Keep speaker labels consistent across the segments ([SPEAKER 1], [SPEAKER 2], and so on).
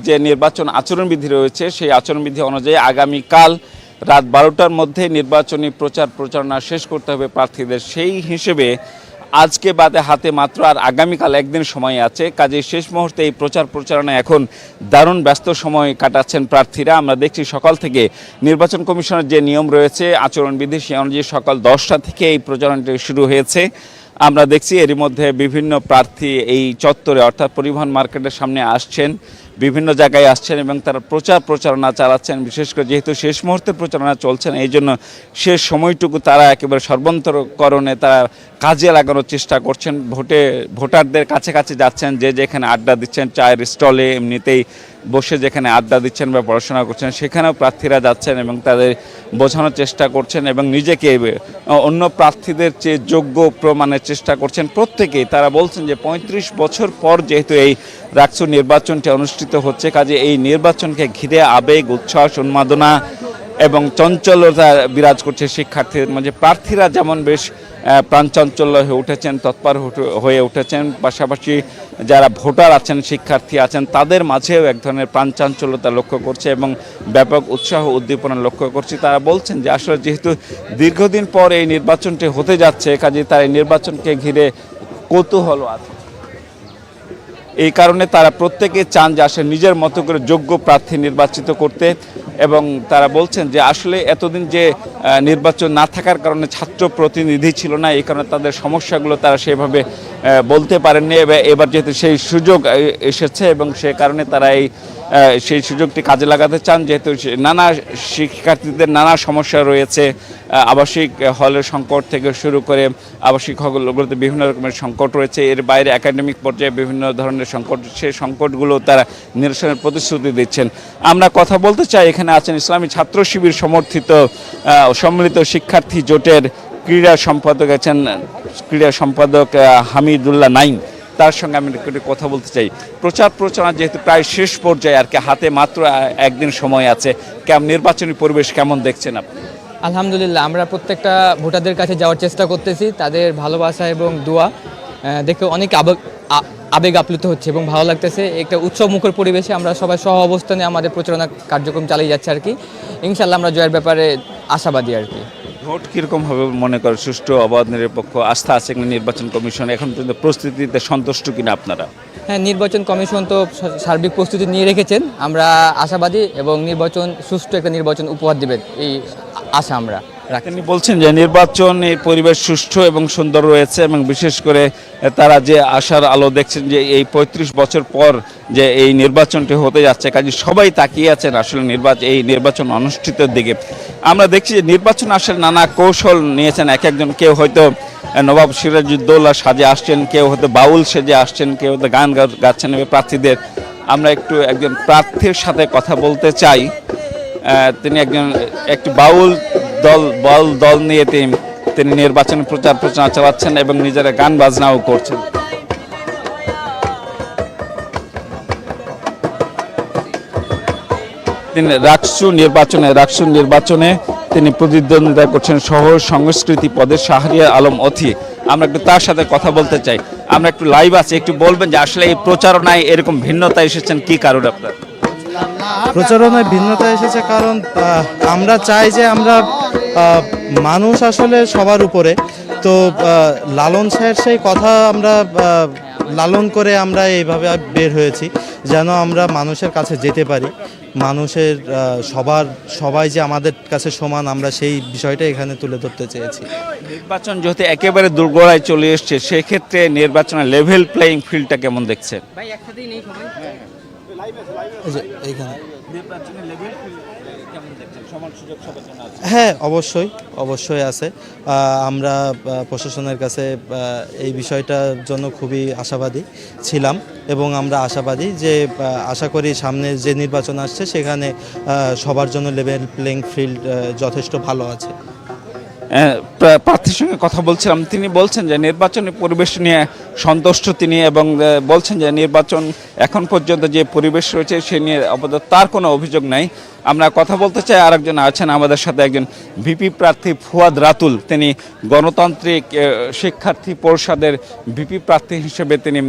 [SPEAKER 1] যে নির্বাচন আচরণবিধি রয়েছে সেই আচরণবিধি অনুযায়ী আগামীকাল রাত 12টার মধ্যে নির্বাচনী প্রচার প্রচারণা শেষ করতে হবে প্রার্থীদের। সেই হিসেবে আজকে বাদে হাতে মাত্র আর আগামীকাল একদিন সময় আছে। কাজেই শেষ মুহূর্তে এই প্রচার প্রচারণা এখন দারুণ ব্যস্ত সময় কাটাচ্ছেন প্রার্থীরা। আমরা দেখছি সকাল থেকে নির্বাচন কমিশনের যে নিয়ম রয়েছে আচরণবিধি সেই অনুযায়ী সকাল 10টা থেকে এই প্রচারণাটি শুরু হয়েছে। আমরা দেখছি এরই মধ্যে বিভিন্ন প্রার্থী এই চত্বরে অর্থাৎ পরিবহন মার্কেটের সামনে আসছেন, বিভিন্ন জায়গায় আসছেন এবং তারা প্রচার প্রচারণা চালাচ্ছেন। বিশেষ করে যেহেতু শেষ মুহূর্তে প্রচারণা চলছেন এই জন্য শেষ সময়টুকু তারা একেবারে সর্বান্তরকরণে তারা কাজে লাগানোর চেষ্টা করছেন। ভোটারদের কাছে কাছে যাচ্ছেন, যে যেখানে আড্ডা দিচ্ছেন, চায়ের স্টলে এমনিতেই বসে যেখানে আড্ডা দিচ্ছেন বা পড়াশোনা করছেন সেখানেও প্রার্থীরা যাচ্ছেন এবং তাদের বোঝানোর চেষ্টা করছেন এবং নিজেকে অন্য প্রার্থীদের চেয়ে যোগ্য প্রমাণের চেষ্টা করছেন। প্রত্যেকেই তারা বলছেন যে 35 বছর পর যেহেতু এই রাকসু নির্বাচনটি অনুষ্ঠিত হচ্ছে, কাজে এই নির্বাচনকে ঘিরে আবেগ, উচ্ছ্বাস, উন্মাদনা এবং চঞ্চলতা বিরাজ করছে শিক্ষার্থীদের মাঝে। প্রার্থীরা যেমন বেশ প্রাণচাঞ্চল্য হয়ে উঠেছেন, তৎপর হয়ে উঠেছেন, পাশাপাশি যারা ভোটার আছেন, শিক্ষার্থী আছেন তাদের মাঝেও এক ধরনের প্রাণচাঞ্চল্যতা লক্ষ্য করছে এবং ব্যাপক উৎসাহ উদ্দীপনা লক্ষ্য করছি। তারা বলছেন যে আসলে যেহেতু দীর্ঘদিন পর এই নির্বাচনটি হতে যাচ্ছে, কাজে তার এই নির্বাচনকে ঘিরে কৌতূহল আছে। এই কারণে তারা প্রত্যেকে চান যে আসলে নিজের মতো করে যোগ্য প্রার্থী নির্বাচিত করতে। এবং তারা বলছেন যে আসলে এতদিন যে নির্বাচন না থাকার কারণে ছাত্র প্রতিনিধি ছিল না, এই কারণে তাদের সমস্যাগুলো তারা সেভাবে বলতে পারেননি। এবার যেহেতু সেই সুযোগ এসেছে এবং সে কারণে তারা সেই সুযোগটি কাজে লাগাতে চান। যেহেতু নানা শিক্ষার্থীদের নানা সমস্যা রয়েছে, আবাসিক হলের সংকট থেকে শুরু করে আবাসিক হলগুলোতে বিভিন্ন রকমের সংকট রয়েছে, এর বাইরে একাডেমিক পর্যায়ে বিভিন্ন ধরনের সংকট, সেই সংকটগুলো তারা নিরসনের প্রতিশ্রুতি দিচ্ছেন। আমরা কথা বলতে চাই, এখানে আছেন ইসলামী ছাত্র শিবির সমর্থিত সম্মিলিত শিক্ষার্থী জোটের ক্রীড়া সম্পাদক হামিদুল্লাহ নাইম। তার সঙ্গে আমি একটু কথা বলতে চাই। প্রচার প্রচারণা যেহেতু প্রায় শেষ পর্যায়ে আর কি, হাতে মাত্র একদিন সময় আছে, নির্বাচনী পরিবেশ কেমন দেখছেন আপনি?
[SPEAKER 2] আলহামদুলিল্লাহ, আমরা প্রত্যেকটা ভোটারদের কাছে যাওয়ার চেষ্টা করতেছি। তাদের ভালোবাসা এবং দোয়া দেখে অনেক আবেগ আপ্লুত হচ্ছে এবং ভালো লাগতেছে। একটা উৎসব মুখর পরিবেশে আমরা সবাই সহ অবস্থানে আমাদের প্রচারণা কার্যক্রম চালিয়ে যাচ্ছে আর কি। ইনশাল্লাহ আমরা জয়ের ব্যাপারে আশাবাদী আর কি।
[SPEAKER 1] ভোট কীরকম হবে মনে করেন? সুষ্ঠু, অবাধ, নিরপেক্ষ, আস্থা আছে কিনা নির্বাচন কমিশন? এখন পর্যন্ত প্রস্তুতিতে সন্তুষ্ট কিনা আপনারা?
[SPEAKER 2] হ্যাঁ, নির্বাচন কমিশন তো সার্বিক প্রস্তুতি নিয়ে রেখেছেন। আমরা আশাবাদী এবং সুষ্ঠু একটা নির্বাচন উপহার দেবেন এই আশা আমরা রাখি।
[SPEAKER 1] তিনি বলছেন যে নির্বাচনের পরিবেশ সুষ্ঠু এবং সুন্দর রয়েছে এবং বিশেষ করে তারা যে আশার আলো দেখছেন যে এই 35 বছর পর যে এই নির্বাচনটি হতে যাচ্ছে, কাজে সবাই তাকিয়ে আছেন আসলে এই নির্বাচন অনুষ্ঠিতের দিকে। আমরা দেখছি যে নির্বাচন আসলে নানা কৌশল নিয়েছেন এক একজন। কেউ হয়তো নবাব সিরাজউদ্দৌলা সাজে আসছেন, কেউ হয়তো বাউল সেজে আসছেন, কেউ হয়তো গান গাচ্ছেন প্রার্থীদের। আমরা একজন প্রার্থীর সাথে কথা বলতে চাই। তিনি একটি বাউল দল নিয়ে তিনি নির্বাচনী প্রচার প্রচারণা চালাচ্ছেন এবং নিজেরা গান বাজনাও করছেন। তিনি রাকসু নির্বাচনে তিনি প্রতিদ্বন্দ্বিতা করছেন শহর সংস্কৃতি পদে শাহরিয়ার আলম অথি। আমরা একটু তার সাথে কথা বলতে চাই। আমরা একটু লাইভ আছি, একটু বলবেন যে আসলে এই প্রচারণায় এরকম ভিন্নতা এসেছেন, কি কারণ আপনার?
[SPEAKER 3] প্রচারণায় ভিন্নতা এসেছে কারণ আমরা চাই যে আমরা মানুষ আসলে সবার উপরে, তো লালন স্যার সেই কথা আমরা লালন করে আমরা এইভাবে বের হয়েছি যেন আমরা মানুষের কাছে যেতে পারি। মানুষের সবাই যে আমাদের কাছে সমান, আমরা সেই বিষয়টা এখানে তুলে ধরতে চেয়েছি।
[SPEAKER 1] নির্বাচন যেহেতু একেবারে দুর্গড়ায় চলে এসছে, সেক্ষেত্রে নির্বাচনের লেভেল প্লেয়িং ফিল্ডটা কেমন দেখছেন?
[SPEAKER 3] হ্যাঁ, অবশ্যই আছে। আমরা প্রশাসনের কাছে এই বিষয়টার জন্য খুবই আশাবাদী ছিলাম এবং আমরা আশাবাদী যে আশা করি সামনে যে নির্বাচন আসছে সেখানে সবার জন্য লেভেল প্লেইং ফিল্ড যথেষ্ট ভালো আছে।
[SPEAKER 1] প্রার্থীর সঙ্গে কথা বলছিলাম, তিনি বলছেন যে নির্বাচনী পরিবেশ নিয়ে সন্তুষ্ট তিনি, এবং বলছেন যে নির্বাচন এখন পর্যন্ত যে পরিবেশ রয়েছে সে নিয়ে আপাতত তার কোনো অভিযোগ নাই। আমরা কথা বলতে চাই, আরেকজন আছেন আমাদের সাথে, একজন ভিপি প্রার্থী ফুয়াদ রাতুল, তিনি গণতান্ত্রিক শিক্ষার্থী পরিষদের ভিপি প্রার্থী হিসেবে তিনি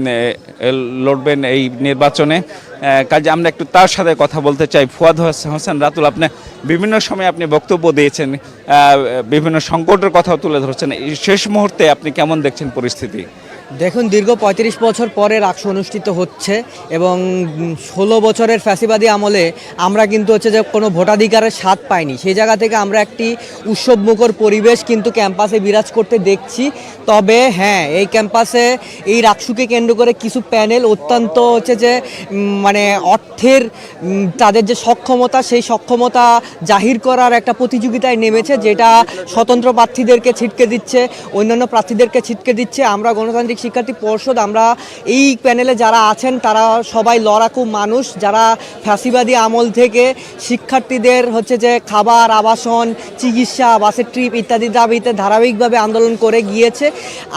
[SPEAKER 1] লড়বেন এই নির্বাচনে। কাজে আমরা একটু তার সাথে কথা বলতে চাই। ফুয়াদ হোসেন রাতুল, আপনি বিভিন্ন সময় আপনি বক্তব্য দিয়েছেন, বিভিন্ন সংকটের কথাও তুলে ধরছেন, এই শেষ মুহূর্তে আপনি কেমন দেখছেন পরিস্থিতি?
[SPEAKER 4] দেখুন, দীর্ঘ ৩৫ বছর পরে রাকসু অনুষ্ঠিত হচ্ছে এবং ১৬ বছরের ফ্যাসিবাদী আমলে আমরা কিন্তু হচ্ছে যে কোনো ভোটাধিকারের স্বাদ পাইনি। সেই জায়গা থেকে আমরা একটি উৎসবমুখর পরিবেশ কিন্তু ক্যাম্পাসে বিরাজ করতে দেখছি। তবে হ্যাঁ, এই ক্যাম্পাসে এই রাকসুকে কেন্দ্র করে কিছু প্যানেল অত্যন্ত হচ্ছে যে মানে অর্থের তাদের যে সক্ষমতা, সেই সক্ষমতা জাহির করার একটা প্রতিযোগিতায় নেমেছে, যেটা স্বতন্ত্র প্রার্থীদেরকে ছিটকে দিচ্ছে, অন্যান্য প্রার্থীদেরকে ছিটকে দিচ্ছে। আমরা গণতান্ত্রিক শিক্ষার্থী পর্ষদ, আমরা এই প্যানেলে যারা আছেন তারা সবাই লড়াকু মানুষ, যারা ফ্যাসিবাদী আমল থেকে শিক্ষার্থীদের হচ্ছে যে খাবার, আবাসন, চিকিৎসা, বাসের ট্রিপ ইত্যাদি দাবিতে ধারাবাহিকভাবে আন্দোলন করে গিয়েছে।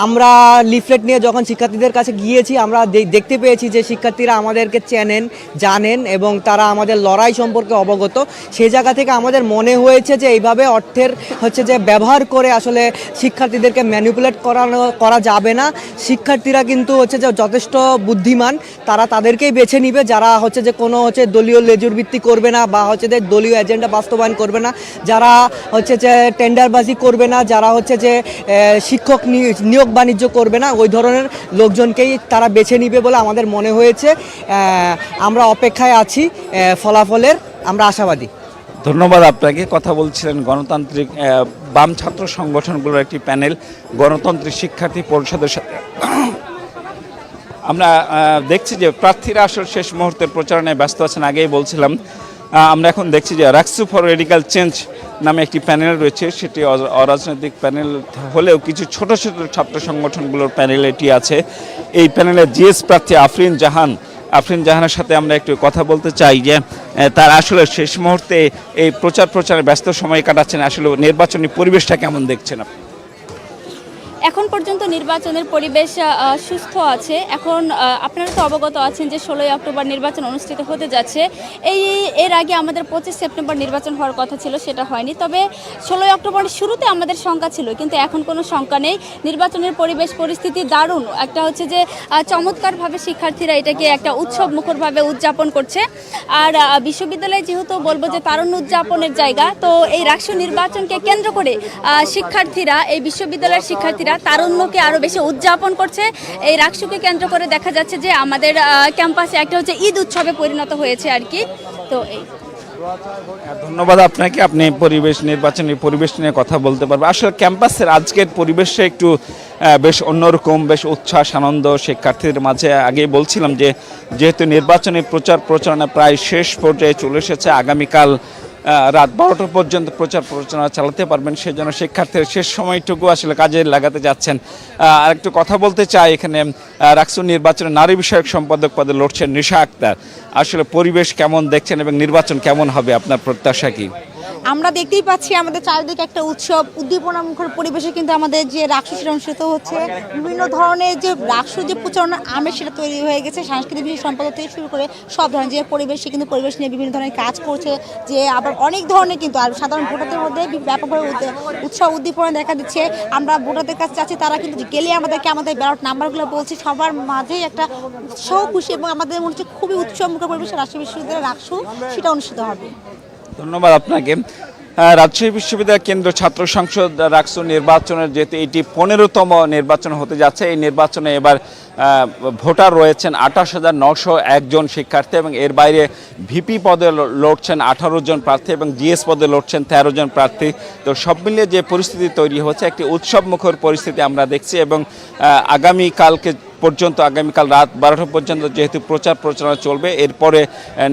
[SPEAKER 4] আমরা লিফলেট নিয়ে যখন শিক্ষার্থীদের কাছে গিয়েছি, আমরা দেখতে পেয়েছি যে শিক্ষার্থীরা আমাদেরকে চেনেন, জানেন এবং তারা আমাদের লড়াই সম্পর্কে অবগত। সেই জায়গা থেকে আমাদের মনে হয়েছে যে এইভাবে অর্থের হচ্ছে যে ব্যবহার করে আসলে শিক্ষার্থীদেরকে ম্যানিপুলেট করা যাবে না। শিক্ষার্থীরা কিন্তু হচ্ছে যে যথেষ্ট বুদ্ধিমান, তারা তাদেরকেই বেছে নিবে যারা হচ্ছে যে কোনো হচ্ছে দলীয় লেজুর ভিত্তি করবে না বা হচ্ছে যে দলীয় এজেন্ডা বাস্তবায়ন করবে না, যারা হচ্ছে যে টেন্ডারবাজি করবে না, যারা হচ্ছে যে শিক্ষক নিয়োগ বাণিজ্য করবে না, ওই ধরনের লোকজনকেই তারা বেছে নিবে বলে আমাদের মনে হয়েছে। আমরা অপেক্ষায় আছি ফলাফলের, আমরা আশাবাদী।
[SPEAKER 1] ধন্যবাদ আপনাকে। কথা বলছিলেন গণতান্ত্রিক বাম ছাত্র সংগঠনগুলোর একটি প্যানেল গণতান্ত্রিক শিক্ষার্থী পরিষদের সাথে। আমরা দেখছি যে প্রার্থীরা আসলে শেষ মুহূর্তের প্রচারণায় ব্যস্ত আছেন। আগেই বলছিলাম, আমরা এখন দেখছি যে রাকসু ফর রেডিক্যাল চেঞ্জ নামে একটি প্যানেল রয়েছে, সেটি অরাজনৈতিক প্যানেল হলেও কিছু ছোট ছোট ছাত্র সংগঠনগুলোর প্যানেল এটি আছে। এই প্যানেলের জিএস প্রার্থী আফরিন জাহানের সাথে আমরা একটু কথা বলতে চাই যে তার আসলে শেষ মুহূর্তে এই প্রচারে ব্যস্ত সময় কাটাচ্ছেন, আসলে নির্বাচনী পরিবেশটা কেমন দেখছেন আপনি?
[SPEAKER 5] এখন পর্যন্ত নির্বাচনের পরিবেশ সুস্থ আছে। এখন আপনারা তো অবগত আছেন যে 16ই অক্টোবর নির্বাচন অনুষ্ঠিত হতে যাচ্ছে। এর আগে আমাদের 25 সেপ্টেম্বর নির্বাচন হওয়ার কথা ছিল, সেটা হয়নি। তবে 16ই অক্টোবরের শুরুতে আমাদের শঙ্কা ছিল, কিন্তু এখন কোনো শঙ্কা নেই। নির্বাচনের পরিস্থিতি দারুণ, একটা হচ্ছে যে চমৎকারভাবে শিক্ষার্থীরা এটাকে একটা উৎসব মুখরভাবে উদযাপন করছে। আর বিশ্ববিদ্যালয়ে যেহেতু বলবো যে তারুণ্য উদযাপনের জায়গা, তো এই রাকসু নির্বাচনকে কেন্দ্র করে শিক্ষার্থীরা, এই বিশ্ববিদ্যালয়ের শিক্ষার্থীরা তারুণ্যকে আরো বেশি উদযাপন করছে। এই রাকসুকে কেন্দ্র করে দেখা যাচ্ছে যে আমাদের ক্যাম্পাসে একটা হচ্ছে ঈদ উৎসবে পরিণত হয়েছে আর কি। তো এই
[SPEAKER 1] ধন্যবাদ আপনাকে। আপনি নির্বাচনী পরিবেশ নিয়ে কথা বলতে পারবেন। আসলে ক্যাম্পাসের আজকের পরিবেশে একটু বেশ অন্যরকম, বেশ উচ্ছ্বাস আনন্দ শিক্ষার্থীদের মাঝে। আগেই বলছিলাম যে যেহেতু নির্বাচনী প্রচারণা প্রায় শেষ পর্যায়ে চলে এসেছে, আগামীকাল রাত 12টা পর্যন্ত প্রচারণা চালাতে পারবেন, সেজন্য শিক্ষার্থীর শেষ সময়টুকু আসলে কাজে লাগাতে যাচ্ছেন। আর একটু কথা বলতে চাই, এখানে রাকসু নির্বাচনে নারী বিষয়ক সম্পাদক পদে লড়ছেন নিশা আক্তার। আসলে পরিবেশ কেমন দেখছেন এবং নির্বাচন কেমন হবে, আপনার প্রত্যাশা কি?
[SPEAKER 6] আমরা দেখতেই পাচ্ছি আমাদের চারিদিকে একটা উৎসব উদ্দীপনামুখর পরিবেশে কিন্তু আমাদের যে রাকসু সেটা অনুষ্ঠিত হচ্ছে। বিভিন্ন ধরনের যে রাকসু যে প্রচারণার আমেজ সেটা তৈরি হয়ে গেছে। সাংস্কৃতিক বিষয় সম্পাদক থেকে শুরু করে সব ধরনের যে পরিবেশে কিন্তু পরিবেশ নিয়ে বিভিন্ন ধরনের কাজ করছে, যে আবার অনেক ধরনের কিন্তু আর সাধারণ ভোটারদের মধ্যে ব্যাপকভাবে উৎসাহ উদ্দীপনা দেখা দিচ্ছে। আমরা ভোটারদের কাছে চাচ্ছি তারা কিন্তু গেলে আমাদেরকে আমাদের ব্যালট নাম্বারগুলো বলছি, সবার মাঝেই একটা উৎসাহ খুশি এবং আমাদের মনে হচ্ছে খুবই উৎসবমুখর পরিবেশে রাজশাহী বিশ্ববিদ্যালয়ের রাকসু সেটা অনুষ্ঠিত হবে।
[SPEAKER 1] ধন্যবাদ আপনাকে। রাজশাহী বিশ্ববিদ্যালয় কেন্দ্র ছাত্র সংসদ রাকসু নির্বাচনের যেহেতু এটি 15তম নির্বাচন হতে যাচ্ছে, এই নির্বাচনে এবার ভোটার রয়েছেন 28,901 জন শিক্ষার্থী, এবং এর বাইরে ভিপি পদে লড়ছেন 18 জন প্রার্থী এবং জিএস পদে লড়ছেন 13 জন প্রার্থী। তো সব মিলিয়ে যে পরিস্থিতি তৈরি হচ্ছে, একটি উৎসবমুখর পরিস্থিতি আমরা দেখছি। এবং আগামীকাল রাত 12টা পর্যন্ত যেহেতু প্রচারণা চলবে, এরপরে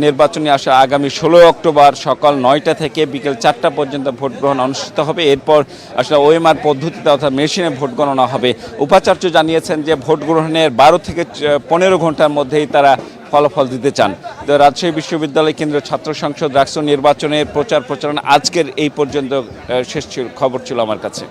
[SPEAKER 1] নির্বাচনী আসা আগামী 16 অক্টোবর সকাল 9টা থেকে বিকেল 4টা পর্যন্ত ভোট গ্রহণ অনুষ্ঠিত হবে। এরপর আসলে ওএমআর পদ্ধতিতে অর্থাৎ মেশিনে ভোট গণনা হবে। উপাচার্য জানিয়েছেন যে ভোট গ্রহণের 12 থেকে 15 ঘন্টার মধ্যেই তারা ফলাফল দিতে চান। তো রাজশাহী বিশ্ববিদ্যালয় কেন্দ্র ছাত্র সংসদ রাকসু নির্বাচনের প্রচারণা আজকের এই পর্যন্ত শেষ খবর ছিল আমার কাছে।